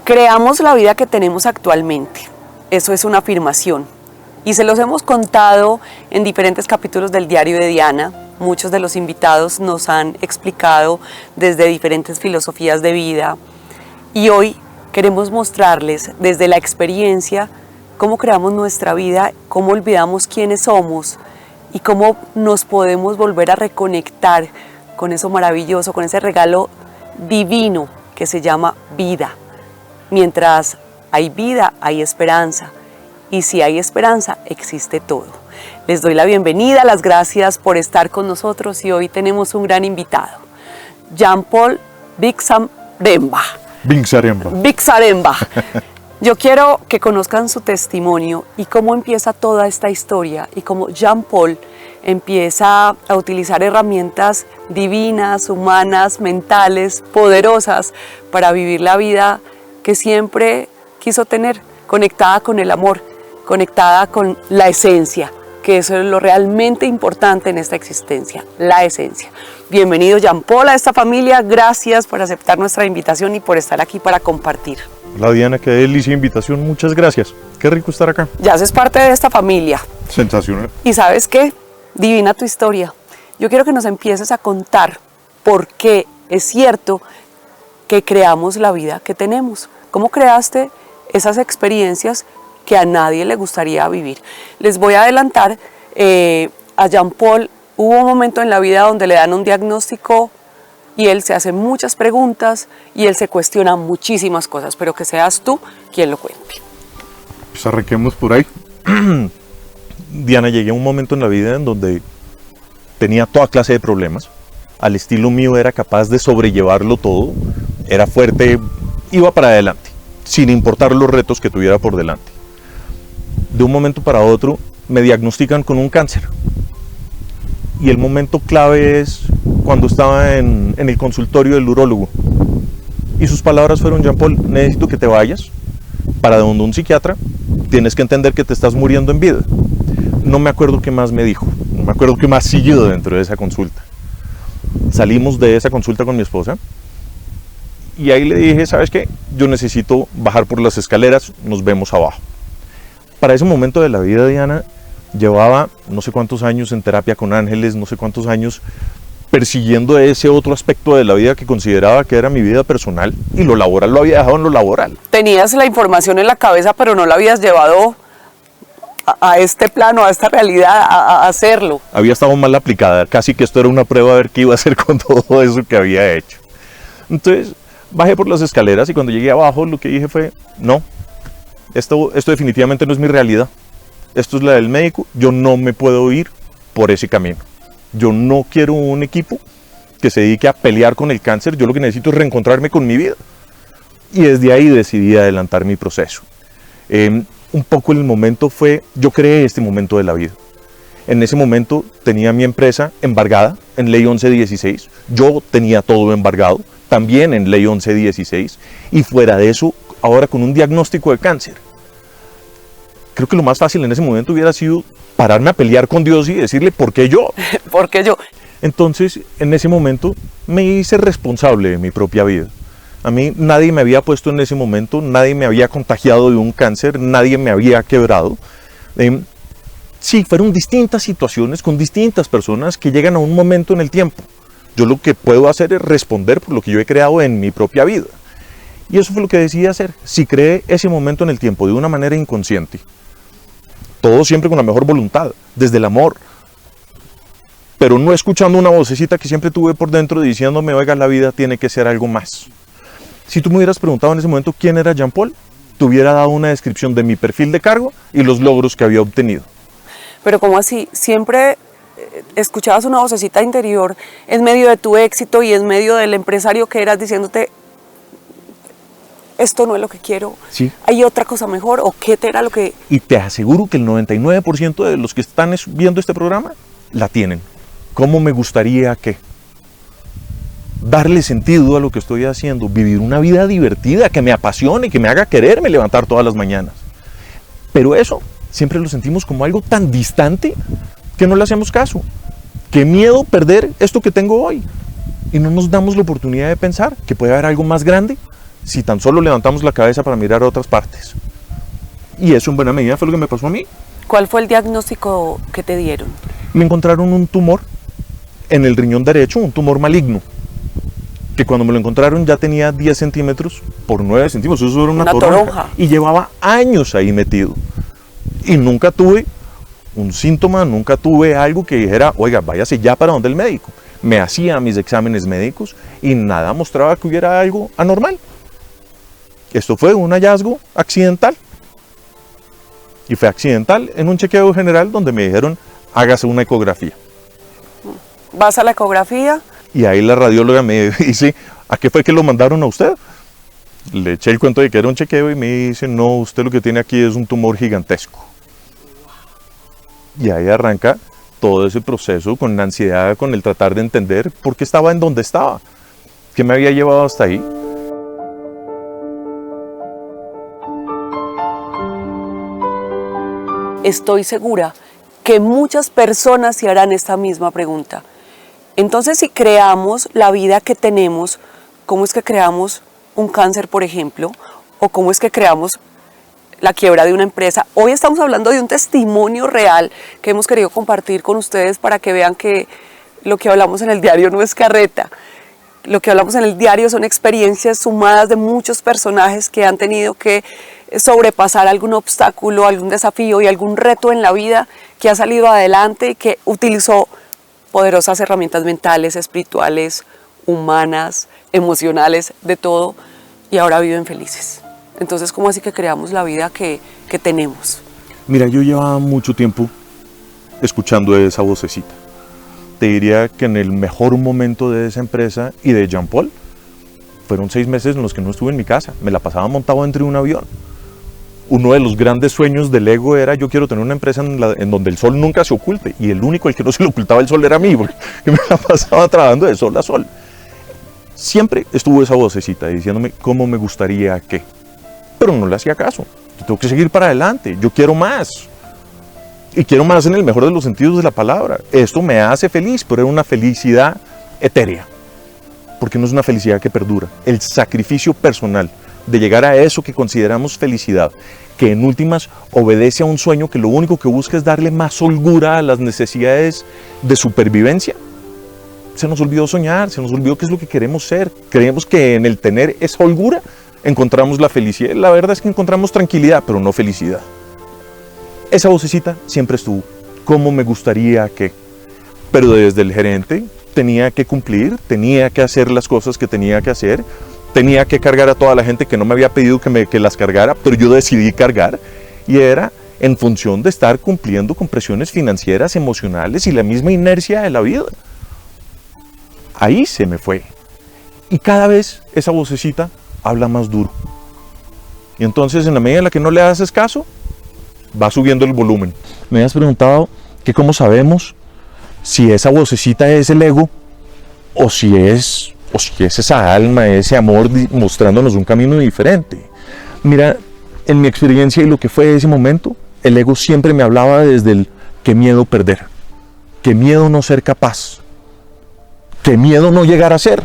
Creamos la vida que tenemos actualmente. Eso es una afirmación. Y se los hemos contado en diferentes capítulos del Diario de Diana. Muchos de los invitados nos han explicado desde diferentes filosofías de vida. Y hoy queremos mostrarles desde la experiencia cómo creamos nuestra vida, cómo olvidamos quiénes somos y cómo nos podemos volver a reconectar con eso maravilloso, con ese regalo divino que se llama vida. Mientras hay vida, hay esperanza. Y si hay esperanza, existe todo. Les doy la bienvenida, las gracias por estar con nosotros y hoy tenemos un gran invitado, Jean-Paul Bixaremba. Yo quiero que conozcan su testimonio y cómo empieza toda esta historia y cómo Jean-Paul empieza a utilizar herramientas divinas, humanas, mentales, poderosas para vivir la vida que siempre quiso tener, conectada con el amor, conectada con la esencia, que eso es lo realmente importante en esta existencia, la esencia. Bienvenido Jean-Paul a esta familia, gracias por aceptar nuestra invitación y por estar aquí para compartir. Hola Diana, qué delicia invitación, muchas gracias. Qué rico estar acá. Ya haces parte de esta familia. Sensacional. ¿Y sabes qué? Divina tu historia. Yo quiero que nos empieces a contar por qué es cierto que creamos la vida que tenemos. ¿Cómo creaste esas experiencias que a nadie le gustaría vivir? Les voy a adelantar, a Jean-Paul hubo un momento en la vida donde le dan un diagnóstico y él se hace muchas preguntas y él se cuestiona muchísimas cosas, pero que seas tú quien lo cuente. Pues arranquemos por ahí. Diana, llegué a un momento en la vida en donde tenía toda clase de problemas. Al estilo mío era capaz de sobrellevarlo todo, era fuerte, iba para adelante, sin importar los retos que tuviera por delante. De un momento para otro me diagnostican con un cáncer. Y el momento clave es cuando estaba en el consultorio del urólogo. Y sus palabras fueron: Jean-Paul, necesito que te vayas para donde un psiquiatra, tienes que entender que te estás muriendo en vida. No me acuerdo qué más me dijo, no me acuerdo qué más siguió dentro de esa consulta. Salimos de esa consulta con mi esposa y ahí le dije: ¿sabes qué? Yo necesito bajar por las escaleras, nos vemos abajo. Para ese momento de la vida, Diana, llevaba no sé cuántos años en terapia con ángeles, no sé cuántos años persiguiendo ese otro aspecto de la vida que consideraba que era mi vida personal, y lo laboral lo había dejado en lo laboral. Tenías la información en la cabeza, pero no la habías llevado a este plano, a esta realidad, a hacerlo. Había estado mal aplicada, casi que esto era una prueba a ver qué iba a hacer con todo eso que había hecho. Entonces bajé por las escaleras y cuando llegué abajo lo que dije fue: no, esto definitivamente no es mi realidad, esto es la del médico, yo no me puedo ir por ese camino. Yo no quiero un equipo que se dedique a pelear con el cáncer, yo lo que necesito es reencontrarme con mi vida. Y desde ahí decidí adelantar mi proceso. Un poco el momento fue, yo creé este momento de la vida. En ese momento tenía mi empresa embargada en Ley 1116, yo tenía todo embargado, también en Ley 1116, y fuera de eso, ahora con un diagnóstico de cáncer. Creo que lo más fácil en ese momento hubiera sido pararme a pelear con Dios y decirle: ¿por qué yo? ¿Por qué yo? Entonces, en ese momento, me hice responsable de mi propia vida. A mí nadie me había puesto en ese momento, nadie me había contagiado de un cáncer, nadie me había quebrado. Sí, fueron distintas situaciones con distintas personas que llegan a un momento en el tiempo. Yo lo que puedo hacer es responder por lo que yo he creado en mi propia vida. Y eso fue lo que decidí hacer. Si creé ese momento en el tiempo de una manera inconsciente, todo siempre con la mejor voluntad, desde el amor, pero no escuchando una vocecita que siempre tuve por dentro diciéndome: oiga, la vida tiene que ser algo más. Si tú me hubieras preguntado en ese momento quién era Jean-Paul, te hubiera dado una descripción de mi perfil de cargo y los logros que había obtenido. Pero ¿cómo así? Siempre escuchabas una vocecita interior en medio de tu éxito y en medio del empresario que eras, diciéndote: esto no es lo que quiero, sí, hay otra cosa mejor, o qué era lo que... Y te aseguro que el 99% de los que están viendo este programa la tienen. ¿Cómo me gustaría que darle sentido a lo que estoy haciendo, vivir una vida divertida, que me apasione, que me haga quererme levantar todas las mañanas? Pero eso siempre lo sentimos como algo tan distante que no le hacemos caso. Qué miedo perder esto que tengo hoy. Y no nos damos la oportunidad de pensar que puede haber algo más grande si tan solo levantamos la cabeza para mirar a otras partes. Y eso en buena medida fue lo que me pasó a mí. ¿Cuál fue el diagnóstico que te dieron? Me encontraron un tumor en el riñón derecho, un tumor maligno, que cuando me lo encontraron ya tenía 10 centímetros por 9 centímetros, eso era una toronja. Y llevaba años ahí metido. Y nunca tuve un síntoma, nunca tuve algo que dijera, oiga, váyase ya para donde el médico. Me hacía mis exámenes médicos y nada mostraba que hubiera algo anormal. Esto fue un hallazgo accidental. Y fue accidental en un chequeo general donde me dijeron, hágase una ecografía. ¿Vas a la ecografía? Y ahí la radióloga me dice, ¿a qué fue que lo mandaron a usted? Le eché el cuento de que era un chequeo y me dice, no, usted lo que tiene aquí es un tumor gigantesco. Y ahí arranca todo ese proceso con la ansiedad, con el tratar de entender por qué estaba en donde estaba, qué me había llevado hasta ahí. Estoy segura que muchas personas se harán esta misma pregunta. Entonces, si creamos la vida que tenemos, ¿cómo es que creamos un cáncer, por ejemplo? ¿O cómo es que creamos la quiebra de una empresa? Hoy estamos hablando de un testimonio real que hemos querido compartir con ustedes para que vean que lo que hablamos en el diario no es carreta. Lo que hablamos en el diario son experiencias sumadas de muchos personajes que han tenido que sobrepasar algún obstáculo, algún desafío y algún reto en la vida, que ha salido adelante y que utilizó poderosas herramientas mentales, espirituales, humanas, emocionales, de todo, y ahora viven felices. Entonces, ¿cómo así que creamos la vida que tenemos? Mira, yo llevaba mucho tiempo escuchando esa vocecita. Te diría que en el mejor momento de esa empresa y de Jean Paul, fueron 6 meses en los que no estuve en mi casa. Me la pasaba montado dentro de un avión. Uno de los grandes sueños del ego era, yo quiero tener una empresa en donde el sol nunca se oculte. Y el único al que no se le ocultaba el sol era a mí, porque me la pasaba trabajando de sol a sol. Siempre estuvo esa vocecita diciéndome cómo me gustaría que. Pero no le hacía caso. Yo tengo que seguir para adelante. Yo quiero más. Y quiero más en el mejor de los sentidos de la palabra. Esto me hace feliz, pero es una felicidad etérea. Porque no es una felicidad que perdura. El sacrificio personal de llegar a eso que consideramos felicidad, que en últimas obedece a un sueño que lo único que busca es darle más holgura a las necesidades de supervivencia. Se nos olvidó soñar, se nos olvidó qué es lo que queremos ser. Creemos que en el tener esa holgura encontramos la felicidad. La verdad es que encontramos tranquilidad, pero no felicidad. Esa vocecita siempre estuvo. ¿Cómo me gustaría que? Pero desde el gerente tenía que cumplir, tenía que hacer las cosas que tenía que hacer, tenía que cargar a toda la gente que no me había pedido que las cargara, pero yo decidí cargar, y era en función de estar cumpliendo con presiones financieras, emocionales y la misma inercia de la vida. Ahí se me fue. Y cada vez esa vocecita habla más duro. Y entonces, en la medida en la que no le haces caso, va subiendo el volumen. Me habías preguntado que cómo sabemos si esa vocecita es el ego o si es esa alma, ese amor mostrándonos un camino diferente. Mira, en mi experiencia y lo que fue ese momento, el ego siempre me hablaba desde el qué miedo perder, qué miedo no ser capaz, qué miedo no llegar a ser.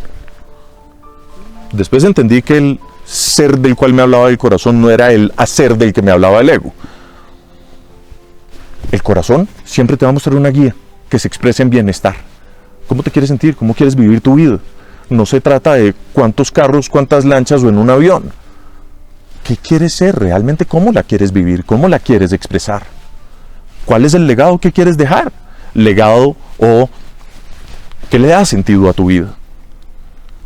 Después entendí que el ser del cual me hablaba el corazón no era el hacer del que me hablaba el ego. El corazón siempre te va a mostrar una guía que se expresa en bienestar. ¿Cómo te quieres sentir? ¿Cómo quieres vivir tu vida? No se trata de cuántos carros, cuántas lanchas o en un avión. ¿Qué quieres ser realmente? ¿Cómo la quieres vivir? ¿Cómo la quieres expresar? ¿Cuál es el legado que quieres dejar? Legado o ¿qué le da sentido a tu vida?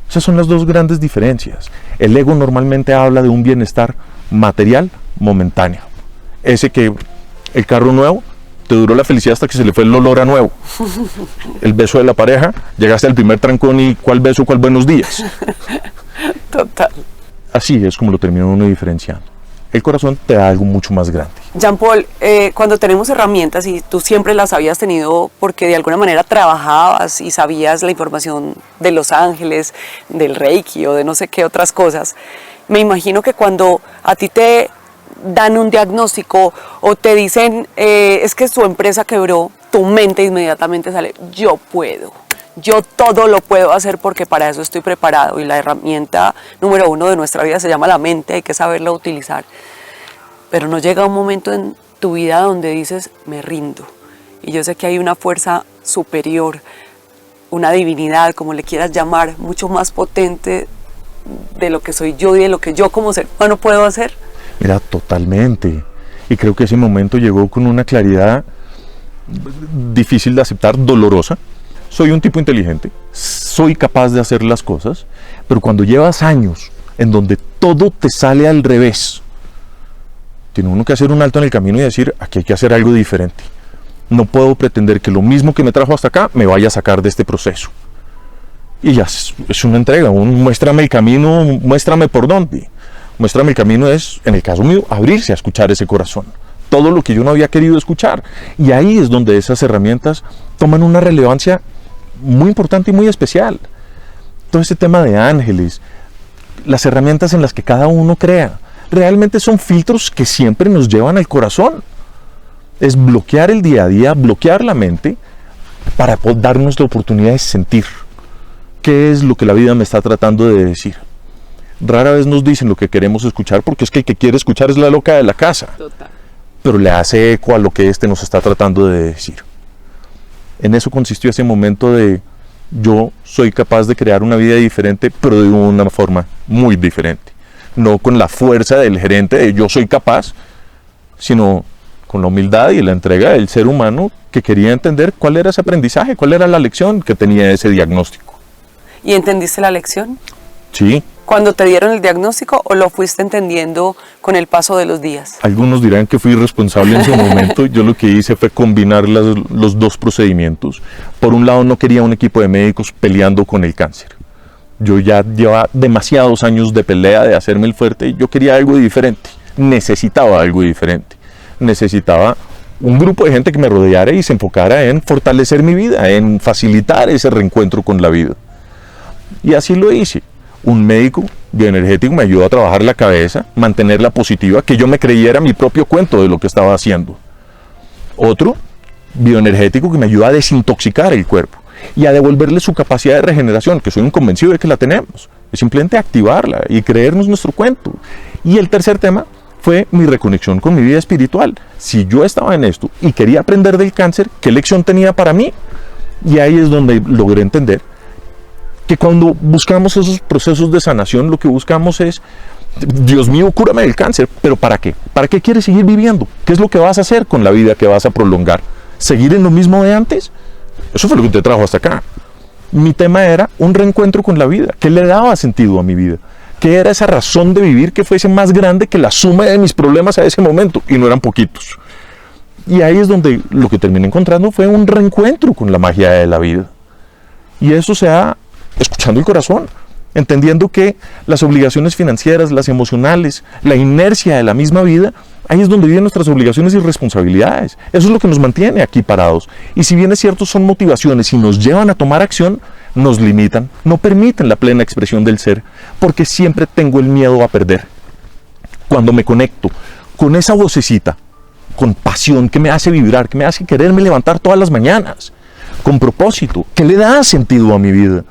Esas son las dos grandes diferencias. El ego normalmente habla de un bienestar material momentáneo. Ese que el carro nuevo te duró la felicidad hasta que se le fue el olor a nuevo. El beso de la pareja, llegaste al primer trancón y ¿cuál beso, cuál buenos días? Total. Así es como lo termina uno diferenciando. El corazón te da algo mucho más grande. Jean Paul, cuando tenemos herramientas, y tú siempre las habías tenido porque de alguna manera trabajabas y sabías la información de los ángeles, del Reiki o de no sé qué otras cosas, me imagino que cuando a ti te dan un diagnóstico o te dicen es que su empresa quebró, tu mente inmediatamente sale, yo puedo, yo todo lo puedo hacer porque para eso estoy preparado, y la herramienta número 1 de nuestra vida se llama la mente, hay que saberla utilizar. Pero no llega un momento en tu vida donde dices, me rindo. Y yo sé que hay una fuerza superior, una divinidad, como le quieras llamar, mucho más potente de lo que soy yo y de lo que yo como ser humano puedo hacer. Mira, totalmente. Y creo que ese momento llegó con una claridad difícil de aceptar, dolorosa. Soy un tipo inteligente, soy capaz de hacer las cosas, pero cuando llevas años en donde todo te sale al revés, tiene uno que hacer un alto en el camino y decir, aquí hay que hacer algo diferente. No puedo pretender que lo mismo que me trajo hasta acá me vaya a sacar de este proceso. Y ya es una entrega, muéstrame el camino, muéstrame por dónde. Muéstrame el camino es, en el caso mío, abrirse a escuchar ese corazón. Todo lo que yo no había querido escuchar. Y ahí es donde esas herramientas toman una relevancia muy importante y muy especial. Todo ese tema de ángeles, las herramientas en las que cada uno crea, realmente son filtros que siempre nos llevan al corazón. Es bloquear el día a día, bloquear la mente para darnos la oportunidad de sentir qué es lo que la vida me está tratando de decir. Rara vez nos dicen lo que queremos escuchar, porque es que el que quiere escuchar es la loca de la casa. Total. Pero le hace eco a lo que nos está tratando de decir. En eso consistió ese momento de yo soy capaz de crear una vida diferente, pero de una forma muy diferente. No con la fuerza del gerente de yo soy capaz, sino con la humildad y la entrega del ser humano que quería entender cuál era ese aprendizaje, cuál era la lección que tenía ese diagnóstico. ¿Y entendiste la lección? Sí. ¿Cuando te dieron el diagnóstico o lo fuiste entendiendo con el paso de los días? Algunos dirán que fui irresponsable en su momento. Yo lo que hice fue combinar los dos procedimientos. Por un lado, no quería un equipo de médicos peleando con el cáncer. Yo ya llevaba demasiados años de pelea, de hacerme el fuerte, y yo quería algo diferente. Necesitaba algo diferente. Necesitaba un grupo de gente que me rodeara y se enfocara en fortalecer mi vida, en facilitar ese reencuentro con la vida. Y así lo hice. Un médico bioenergético me ayudó a trabajar la cabeza, mantenerla positiva, que yo me creyera mi propio cuento de lo que estaba haciendo. Otro bioenergético que me ayudó a desintoxicar el cuerpo y a devolverle su capacidad de regeneración, que soy un convencido de que la tenemos. Es simplemente activarla y creernos nuestro cuento. Y el tercer tema fue mi reconexión con mi vida espiritual. Si yo estaba en esto y quería aprender del cáncer, ¿qué lección tenía para mí? Y ahí es donde logré entender que cuando buscamos esos procesos de sanación, lo que buscamos es, Dios mío, cúrame del cáncer, pero ¿para qué? ¿Para qué quieres seguir viviendo? ¿Qué es lo que vas a hacer con la vida que vas a prolongar? ¿Seguir en lo mismo de antes? Eso fue lo que te trajo hasta acá. Mi tema era un reencuentro con la vida. ¿Qué le daba sentido a mi vida? ¿Qué era esa razón de vivir que fuese más grande que la suma de mis problemas a ese momento? Y no eran poquitos. Y ahí es donde lo que terminé encontrando fue un reencuentro con la magia de la vida. Y eso se da escuchando el corazón, entendiendo que las obligaciones financieras, las emocionales, la inercia de la misma vida, ahí es donde viven nuestras obligaciones y responsabilidades. Eso es lo que nos mantiene aquí parados. Y si bien es cierto, son motivaciones y nos llevan a tomar acción, nos limitan, no permiten la plena expresión del ser, porque siempre tengo el miedo a perder. Cuando me conecto con esa vocecita, con pasión, que me hace vibrar, que me hace quererme levantar todas las mañanas, con propósito, que le da sentido a mi vida.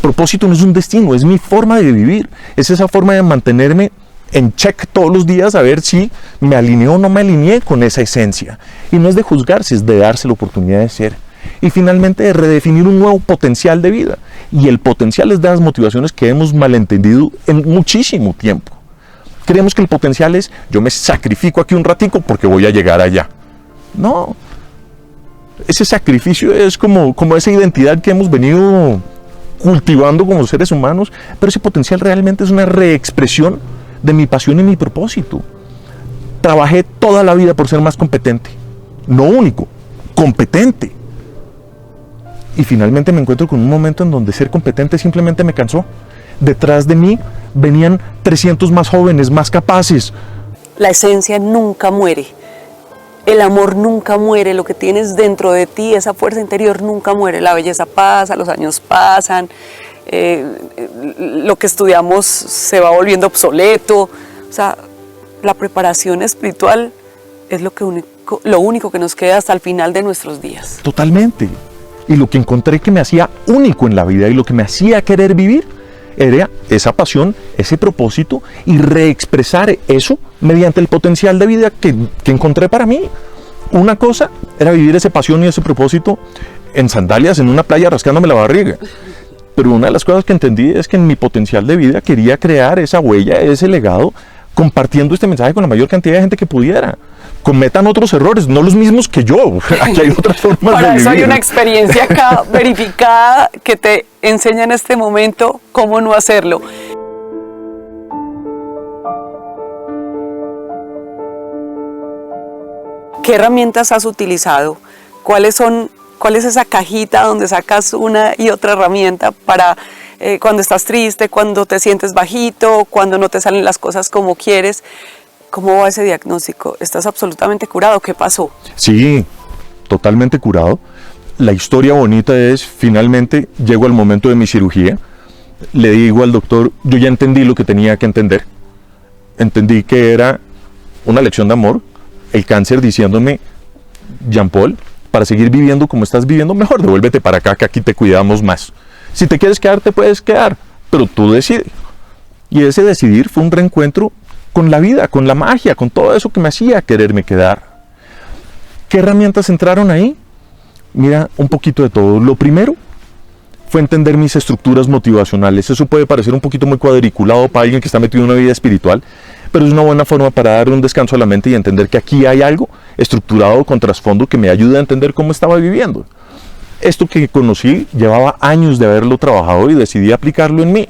Propósito no es un destino, es mi forma de vivir, es esa forma de mantenerme en check todos los días a ver si me alineé o no me alineé con esa esencia. Y no es de juzgarse, es de darse la oportunidad de ser. Y finalmente de redefinir un nuevo potencial de vida. Y el potencial es de las motivaciones que hemos malentendido en muchísimo tiempo. Creemos que el potencial es, yo me sacrifico aquí un ratico porque voy a llegar allá. No. Ese sacrificio es como esa identidad que hemos venido cultivando como seres humanos, pero ese potencial realmente es una reexpresión de mi pasión y mi propósito. Trabajé toda la vida por ser más competente, no único, competente. Y finalmente me encuentro con un momento en donde ser competente simplemente me cansó. Detrás de mí venían 300 más jóvenes, más capaces. La esencia nunca muere. El amor nunca muere, lo que tienes dentro de ti, esa fuerza interior nunca muere. La belleza pasa, los años pasan, lo que estudiamos se va volviendo obsoleto. O sea, la preparación espiritual es lo único que nos queda hasta el final de nuestros días. Totalmente. Y lo que encontré que me hacía único en la vida y lo que me hacía querer vivir era esa pasión, ese propósito y reexpresar eso mediante el potencial de vida que encontré para mí. Una cosa era vivir esa pasión y ese propósito en sandalias en una playa rascándome la barriga. Pero una de las cosas que entendí es que en mi potencial de vida quería crear esa huella, ese legado, compartiendo este mensaje con la mayor cantidad de gente que pudiera. Cometan otros errores, no los mismos que yo. Aquí hay otras formas de vivir. Para eso hay una experiencia acá verificada que te enseña en este momento cómo no hacerlo. ¿Qué herramientas has utilizado? ¿Cuál es esa cajita donde sacas una y otra herramienta para cuando estás triste, cuando te sientes bajito, cuando no te salen las cosas como quieres? ¿Cómo va ese diagnóstico? ¿Estás absolutamente curado? ¿Qué pasó? Sí, totalmente curado. La historia bonita es, finalmente, llego al momento de mi cirugía, le digo al doctor, yo ya entendí lo que tenía que entender. Entendí que era una lección de amor, el cáncer diciéndome, Jean-Paul, para seguir viviendo como estás viviendo, mejor devuélvete para acá, que aquí te cuidamos más. Si te quieres quedar, te puedes quedar, pero tú decides. Y ese decidir fue un reencuentro con la vida, con la magia, con todo eso que me hacía quererme quedar. ¿Qué herramientas entraron ahí? Mira, un poquito de todo. Lo primero fue entender mis estructuras motivacionales. Eso puede parecer un poquito muy cuadriculado para alguien que está metido en una vida espiritual, pero es una buena forma para darle un descanso a la mente y entender que aquí hay algo estructurado con trasfondo que me ayuda a entender cómo estaba viviendo. Esto que conocí llevaba años de haberlo trabajado y decidí aplicarlo en mí.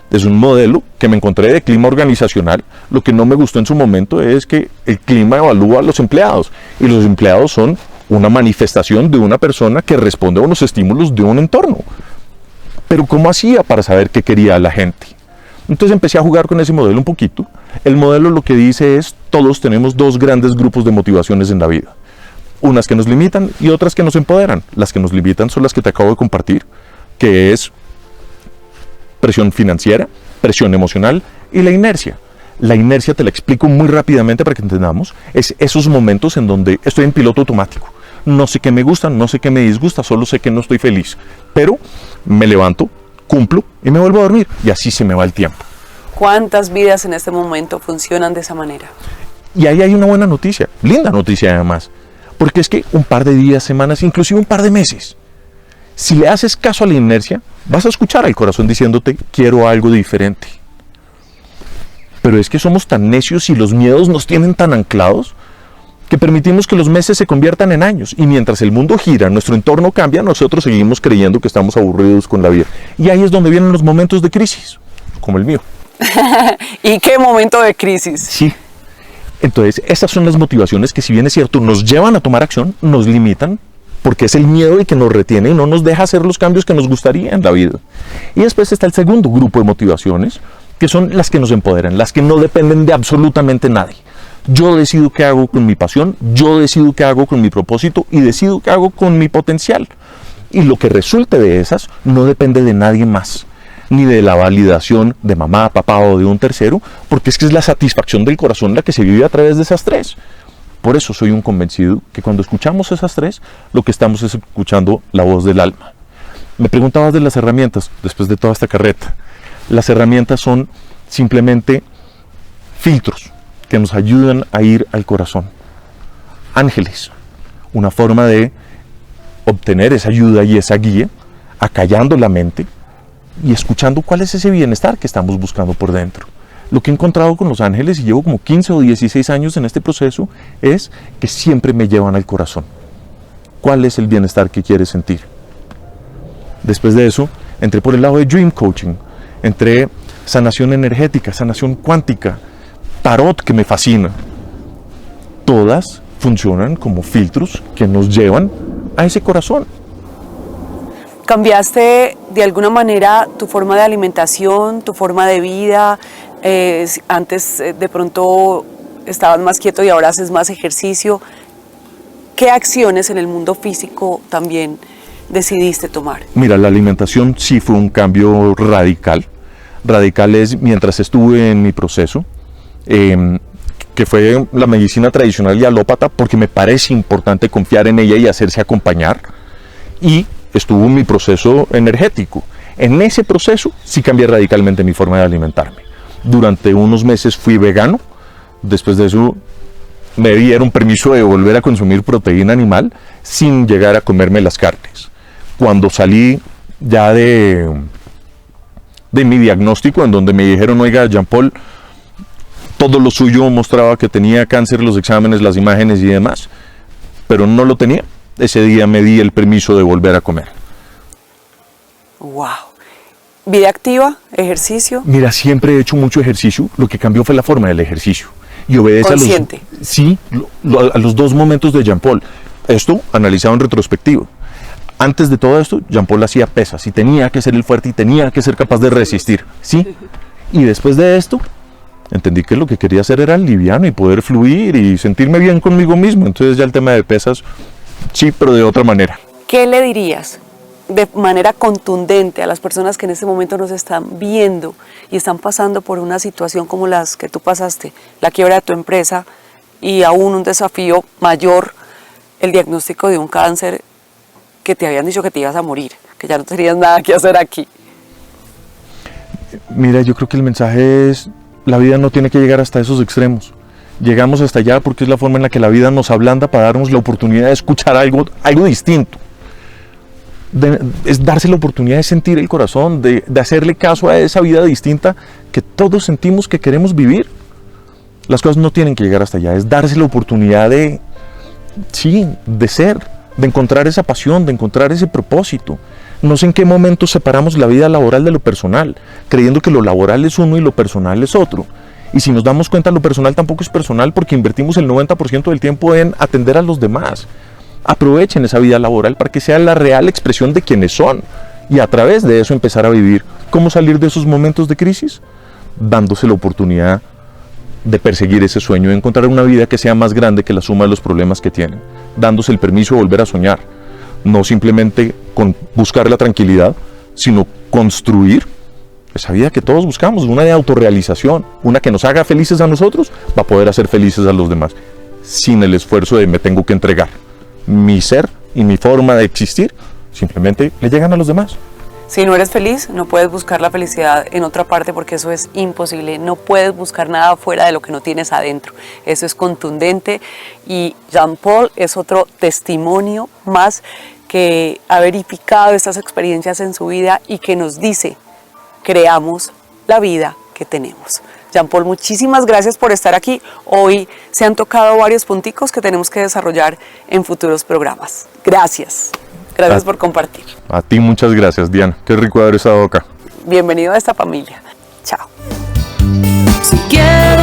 Es un modelo que me encontré de clima organizacional. Lo que no me gustó en su momento es que el clima evalúa a los empleados y los empleados son una manifestación de una persona que responde a unos estímulos de un entorno. Pero ¿cómo hacía para saber qué quería la gente? Entonces empecé a jugar con ese modelo un poquito. El modelo lo que dice es, todos tenemos dos grandes grupos de motivaciones en la vida. Unas que nos limitan y otras que nos empoderan. Las que nos limitan son las que te acabo de compartir, que es presión financiera, presión emocional y la inercia. La inercia, te la explico muy rápidamente para que entendamos, es esos momentos en donde estoy en piloto automático. No sé qué me gusta, no sé qué me disgusta, solo sé que no estoy feliz. Pero me levanto, cumplo y me vuelvo a dormir y así se me va el tiempo. ¿Cuántas vidas en este momento funcionan de esa manera? Y ahí hay una buena noticia, linda noticia además, porque es que un par de días, semanas, inclusive un par de meses, si le haces caso a la inercia, vas a escuchar al corazón diciéndote, quiero algo diferente. Pero es que somos tan necios y los miedos nos tienen tan anclados que permitimos que los meses se conviertan en años. Y mientras el mundo gira, nuestro entorno cambia, nosotros seguimos creyendo que estamos aburridos con la vida. Y ahí es donde vienen los momentos de crisis, como el mío. ¿Y qué momento de crisis? Sí. Entonces, esas son las motivaciones que, si bien es cierto, nos llevan a tomar acción, nos limitan, porque es el miedo el que nos retiene y no nos deja hacer los cambios que nos gustaría en la vida. Y después está el segundo grupo de motivaciones, que son las que nos empoderan, las que no dependen de absolutamente nadie. Yo decido qué hago con mi pasión, yo decido qué hago con mi propósito y decido qué hago con mi potencial. Y lo que resulte de esas no depende de nadie más, ni de la validación de mamá, papá o de un tercero, porque es que es la satisfacción del corazón la que se vive a través de esas tres. Por eso soy un convencido que cuando escuchamos esas tres, lo que estamos es escuchando la voz del alma. Me preguntabas de las herramientas después de toda esta carreta. Las herramientas son simplemente filtros que nos ayudan a ir al corazón. Ángeles, una forma de obtener esa ayuda y esa guía, acallando la mente y escuchando cuál es ese bienestar que estamos buscando por dentro. Lo que he encontrado con los ángeles, y llevo como 15 o 16 años en este proceso, es que siempre me llevan al corazón. ¿Cuál es el bienestar que quieres sentir? Después de eso, entré por el lado de Dream Coaching, entré sanación energética, sanación cuántica, tarot, que me fascina. Todas funcionan como filtros que nos llevan a ese corazón. ¿Cambiaste de alguna manera tu forma de alimentación, tu forma de vida? Antes de pronto estabas más quieto y ahora haces más ejercicio. ¿Qué acciones en el mundo físico también decidiste tomar? Mira, la alimentación sí fue un cambio radical. Radical es mientras estuve en mi proceso, que fue la medicina tradicional y alópata, porque me parece importante confiar en ella y hacerse acompañar. Y estuvo mi proceso energético. En ese proceso sí cambié radicalmente mi forma de alimentarme. Durante unos meses fui vegano, después de eso me dieron permiso de volver a consumir proteína animal sin llegar a comerme las carnes. Cuando salí ya de mi diagnóstico, en donde me dijeron, oiga, Jean Paul, todo lo suyo mostraba que tenía cáncer, los exámenes, las imágenes y demás, pero no lo tenía. Ese día me di el permiso de volver a comer. Wow. ¿Vida activa? ¿Ejercicio? Mira, siempre he hecho mucho ejercicio, lo que cambió fue la forma del ejercicio. Y obedece ¿Consciente? a los dos momentos de Jean Paul. Esto analizado en retrospectivo. Antes de todo esto, Jean Paul hacía pesas y tenía que ser el fuerte y tenía que ser capaz de resistir, ¿sí? Y después de esto, entendí que lo que quería hacer era liviano y poder fluir y sentirme bien conmigo mismo. Entonces ya el tema de pesas, sí, pero de otra manera. ¿Qué le dirías de manera contundente a las personas que en este momento nos están viendo y están pasando por una situación como las que tú pasaste, la quiebra de tu empresa y aún un desafío mayor, el diagnóstico de un cáncer que te habían dicho que te ibas a morir, que ya no tenías nada que hacer aquí? Mira, yo creo que el mensaje es, la vida no tiene que llegar hasta esos extremos. Llegamos hasta allá porque es la forma en la que la vida nos ablanda para darnos la oportunidad de escuchar algo distinto. Es darse la oportunidad de sentir el corazón, de hacerle caso a esa vida distinta que todos sentimos que queremos vivir. Las cosas no tienen que llegar hasta allá, es darse la oportunidad de ser, de encontrar esa pasión, de encontrar ese propósito. No sé en qué momento separamos la vida laboral de lo personal, creyendo que lo laboral es uno y lo personal es otro. Y si nos damos cuenta, lo personal tampoco es personal porque invertimos el 90% del tiempo en atender a los demás. Aprovechen esa vida laboral para que sea la real expresión de quienes son y a través de eso empezar a vivir. ¿Cómo salir de esos momentos de crisis? Dándose la oportunidad de perseguir ese sueño, de encontrar una vida que sea más grande que la suma de los problemas que tienen, dándose el permiso de volver a soñar, no simplemente con buscar la tranquilidad, sino construir esa vida que todos buscamos, una de autorrealización, una que nos haga felices a nosotros, va a poder hacer felices a los demás, sin el esfuerzo de me tengo que entregar. Mi ser y mi forma de existir simplemente le llegan a los demás. Si no eres feliz, no puedes buscar la felicidad en otra parte porque eso es imposible. No puedes buscar nada fuera de lo que no tienes adentro. Eso es contundente y Jean Paul es otro testimonio más que ha verificado estas experiencias en su vida y que nos dice, creamos la vida que tenemos. Jean Paul, muchísimas gracias por estar aquí. Hoy se han tocado varios punticos que tenemos que desarrollar en futuros programas. Gracias. Gracias por compartir. A ti muchas gracias, Diana. Qué rico haber estado acá. Bienvenido a esta familia. Chao. Si quieres